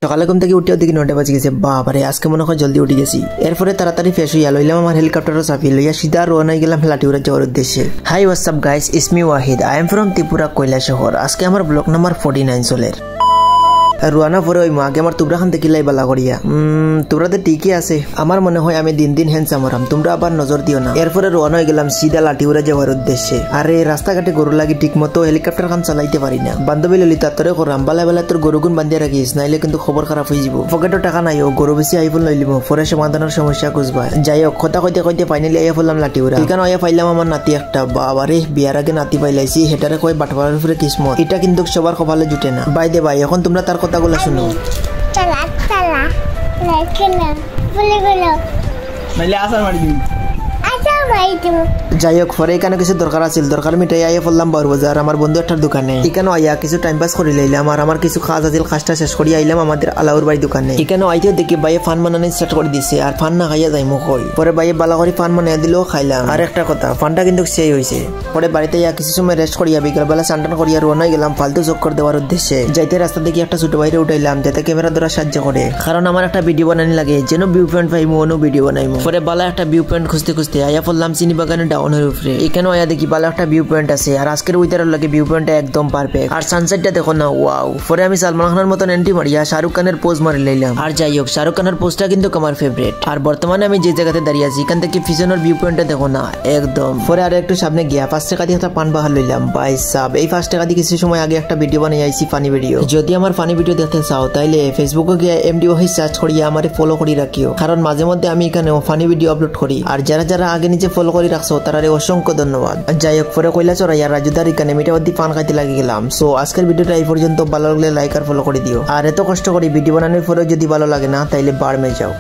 সকালে ঘুম থেকে উঠেও দেখি 9টা বাজে গেছে। বাবারে, আজকে মনে হয় জলদি উঠে গেছি। এরপরে তাড়াতাড়ি ফ্রেশ হইয়া লইলাম আমার হেলিকপ্টারও চাপিয়ে লইয়া সিধা রওনা হয়ে গেলাম লাঠিউরা যাওয়ার উদ্দেশ্যে। High WhatsApp guys, it's me Wahid, I am from Tripura Kailashahar. আজকে আমার ব্লক নাম্বার 49 চলের। রোয়ানা পরে ওই আগে আমার তোমরা খান দেখিলাই বালা করিয়া তোমরা তো ঠিকই আছে। আমার মনে হয় আমি দিন দিন হ্যান্ডসাম হরাম, তোমরা আবার নজর দিও না। এরপরে রোয়ানা হয়ে গেলাম সিধা লাঠিউরা যাওয়ার উদ্দেশ্যে। আরে রাস্তাঘাটে গরু লাগি ঠিক মতো হেলিকপ্টার খান চালাইতে পারি না। বান্ধবী ললিতা তোরে করাম বালা বেলা তোর গরুগুন বান্ধিয়ে রাখিস, নাইলে কিন্তু খবর খারাপ হয়ে যাব। পকেটও টাকা নাই, ও গরু বেশি আইফুল লইলিম পরে সমাধানের সমস্যা খুঁজবা। যাই হোক কথা কইতে কইতে ফাইনালি আইয়া ফেললাম লাঠিউরা। এখানে আইয়া পাইলাম আমার নাতি একটা। বাবারে, বিয়ার আগে নাতি পাইলাইছি, হেটারে কয় বাটপাড়ার উপরে কিসমত। এটা কিন্তু সবার কপালে জুটে না। বাই দে ভাই, এখন তোমরা তার কথাগুলো শুনো। Tala, lekena, boleh boleh. Naile asal mari dibi. Asal mari tu. যাই হোক পরে এখানে কিছু দরকার আছিল, দরকার মিটাই আইয়া পড়লাম বারবাজার আমার বন্ধু একটার দোকানে। এখানে আইয়া কিছু টাইম পাস করে লইলাম আর আমার কিছু কাজ আছিল, কাজটা শেষ করি আইলাম আমাদের আলাউর বাড়ি দোকানে। এখানে আইতেও দেখি বাইয়ে ফান বানানো স্টার্ট করে দিছে আর ফান না খাইয়া যাইমু কই। পরে বাইয়ে বালা করে ফান বানাইয়া দিলেও খাইলাম। আর একটা কথা, ফানটা কিন্তু সেই হয়েছে। পরে বাড়িতে ইয়া কিছু সময় রেস্ট করিয়া বিকেলবেলা চান করিয়া রওনা গেলাম ফালতু চক্কর দেওয়ার উদ্দেশ্যে। যাইতে রাস্তা দেখি একটা ছোট বাইরে উঠাইলাম যাতে ক্যামেরা ধরা সাহায্য করে, কারণ আমার একটা ভিডিও বানানি লাগে, যেন ভিউ পয়েন্ট পাইমু অন্য ভিডিও বানাইমু। পরে বালা একটা ভিউ পয়েন্ট খুঁজতে খুঁজতে আইয়া পড়লাম চিনি বাগানের ডাউনের উপরে। এখানে আয়া দেখি ভালো একটা ভিউ পয়েন্ট আছে আর আজকের ওয়েদারের লাগে ভিউ পয়েন্টটা একদম পারফেক্ট। আর সানসেটটা দেখো না, ওয়াও। পরে আমি সালমান খানের মতন এন্ট্রি মারিয়া শাহরুখ খানের পোজ মারি লইলাম। আর যাই হোক, শাহরুখ খানের পোজটা কিন্তু আমার ফেভারিট। আর বর্তমানে আমি যে জায়গাতে দাঁড়িয়ে আছি এখান থেকে পিছনের ভিউ পয়েন্টটা দেখো না, একদম। পরে আর একটু সামনে গিয়া 5 টাকা দিয়ে একটা পান বাহার লইলাম। ভাই সাব, এই 5 টাকা দিয়ে কিছু সময় আগে একটা ভিডিও বানিয়ে আইছি, ফানি ভিডিও। যদি আমার ফানি ভিডিও দেখতে চাও তাইলে ফেসবুকে গিয়ে MDOH সার্চ করিয়া আমারে ফলো করি রাখিও, কারণ মাঝে মধ্যে আমি এখানে ফানি ভিডিও আপলোড করি। আর যারা যারা আগে নিজে ফলো করে রাখছো তারারে অসংখ্য ধন্যবাদ। যাই হোক, পরে কৈলাসহর আর রাজুদার এখানে মিঠাবাদি পান খাইতে লাগি গেলাম। সো আজকের ভিডিওটা এই পর্যন্ত। ভালো লাগলে লাইক আর ফলো করে দিও। আর এত কষ্ট করি ভিডিও বানানোর পরেও যদি ভালো লাগে না তাইলে বাড়মে যাও।